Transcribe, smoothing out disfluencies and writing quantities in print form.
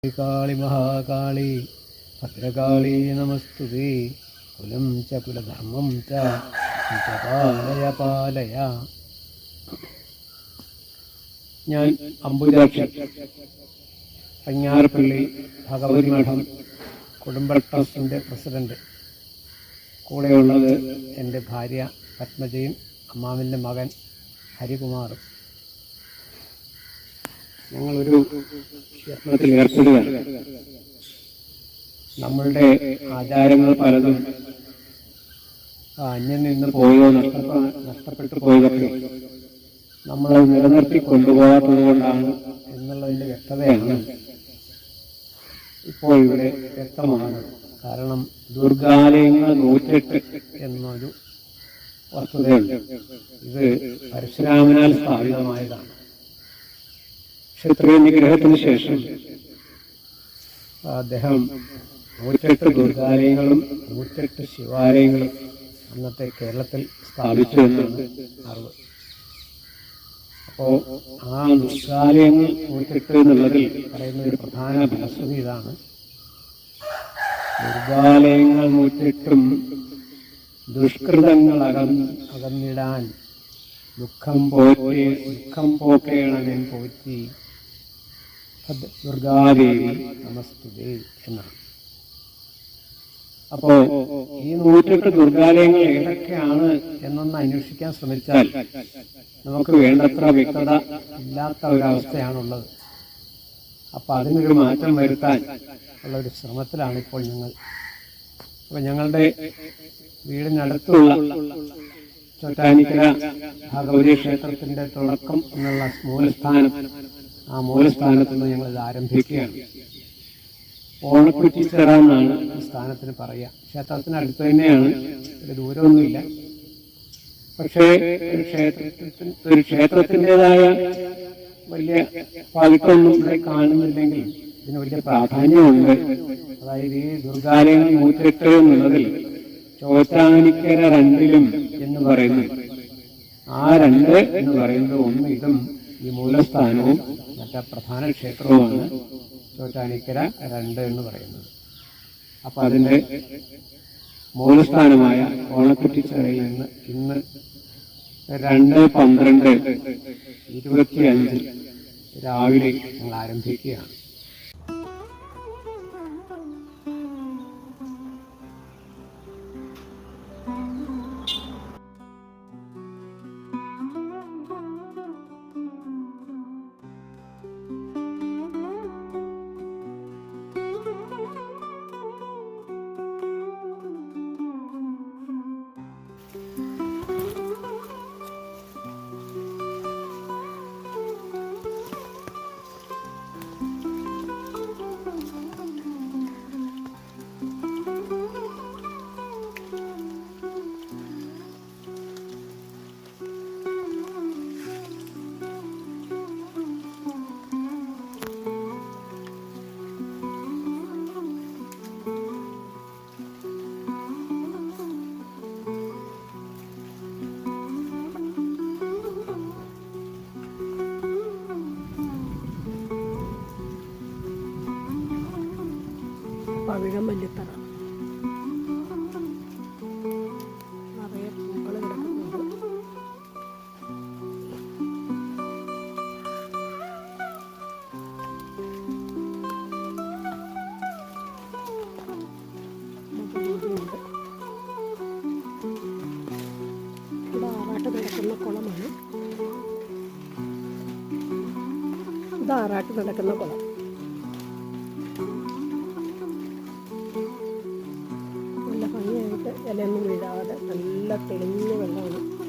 काली महाकाली भद्रकाली नमस्तुते कुलं च कुलधर्मं च पालय पालय. ഞാൻ അമ്പുരാക്ഷി പഞ്ഞാറപ്പള്ളി ഭഗവതി മഠം കുടുംബ ട്രസ്റ്റിൻ്റെ പ്രസിഡന്റ്. കൂടെയുള്ളത് എൻ്റെ ഭാര്യ പത്മജയും അമ്മാവിൻ്റെ മകൻ ഹരികുമാറും. ഞങ്ങളൊരു ക്ഷേത്രത്തിൽ ഏർപ്പെടുകയാണ്. നമ്മളുടെ ആചാരങ്ങൾ പലതും അന്യം നിന്ന് പോയോ നഷ്ടപ്പെട്ടു പോയതൊക്കെ നമ്മൾ നിലനിർത്തി കൊണ്ടുപോകാത്തത് കൊണ്ടാണ് എന്നുള്ളതിൻ്റെ വ്യക്തതയാണ് ഇപ്പോൾ ഇവിടെ വ്യക്തമാണ്. കാരണം ദുർഗാലയങ്ങൾ 108 എന്നൊരു വസ്തുതയുണ്ട്. ഇത് പരശുരാമനാൽ സ്ഥാപിതമായതാണ്. ക്ഷത്രിയ നിഗ്രഹത്തിന് ശേഷം അദ്ദേഹം 108 ദുർഗാലയങ്ങളും 108 ശിവാലയങ്ങളും അന്നത്തെ കേരളത്തിൽ സ്ഥാപിച്ചു എന്നാണ് അറിവ്. അപ്പോൾ ആ ദുർഗാലയങ്ങൾ 108 എന്നുള്ളതിൽ പറയുന്ന ഒരു പ്രധാന ഫലശ്രുതി ഇതാണ്. ദുർഗാലയങ്ങൾ 108ഉം ദുഷ്കൃതങ്ങൾ അകന്നിടാൻ ദുഃഖം പോക്കേണമെൻ പോറ്റി ദുർഗാദേവി നമസ്തുതേ എന്നാണ്. അപ്പോ ഈ 108 ദുർഗാലയങ്ങൾ ഏതൊക്കെയാണ് എന്നൊന്ന് അന്വേഷിക്കാൻ ശ്രമിച്ചാൽ നമുക്ക് വേണ്ടത്ര വ്യക്തത ഇല്ലാത്ത ഒരവസ്ഥയാണുള്ളത്. അപ്പൊ അതിനൊരു മാറ്റം വരുത്താൻ ഉള്ള ഒരു ശ്രമത്തിലാണ് ഇപ്പോൾ ഞങ്ങൾ. അപ്പൊ ഞങ്ങളുടെ വീടിനടുത്തുള്ള ചോറ്റാനിക്കര ഭഗവതി ക്ഷേത്രത്തിന്റെ തുടക്കം എന്നുള്ള മൂലസ്ഥാനം, ആ മൂലസ്ഥാനത്ത് നിന്ന് ഞങ്ങളിത് ആരംഭിക്കുകയാണ്. ഓണക്കുറ്റിച്ചിറ എന്നാണ് ഈ സ്ഥാനത്തിന് പറയുക. ക്ഷേത്രത്തിനടുത്ത് തന്നെയാണ്, ഒരു ദൂരമൊന്നുമില്ല. പക്ഷേ ഒരു ക്ഷേത്രത്തിൻ്റെതായ വലിയ പവിത്രമൊന്നും ഇവിടെ കാണുന്നില്ലെങ്കിൽ ഇതിന് വലിയ പ്രാധാന്യമുണ്ട്. അതായത് ഈ ദുർഗാലയങ്ങൾ 108 എന്നുള്ളതിൽ ചോറ്റാനിക്കര 2 എന്ന് പറയുന്നു. ആ 2 എന്ന് പറയുന്നത് ഒന്ന് ഇതും ഈ മൂലസ്ഥാനവും മറ്റേ പ്രധാന ക്ഷേത്രവുമാണ് ചോറ്റാനിക്കര 2 എന്ന് പറയുന്നത്. അപ്പൊ അതിന്റെ മൂലസ്ഥാനമായ ഓണക്കുറ്റിച്ചിറയിൽ നിന്ന് ഇന്ന് 2/12/25 രാവിലെ ഞങ്ങൾ ആരംഭിക്കുകയാണ്. പവിഴം മല്ലിത്തറ നിറയെ പൂക്കൾ കിടക്കുന്നുണ്ട്. ഇവിടെ ആറാട്ട് നടക്കുന്ന കുളമാണ്. ഇത് ആറാട്ട് നടക്കുന്ന കുളം. ഇലയൊന്നും വീഴാതെ നല്ല തെളിഞ്ഞ വെള്ളമാണ്.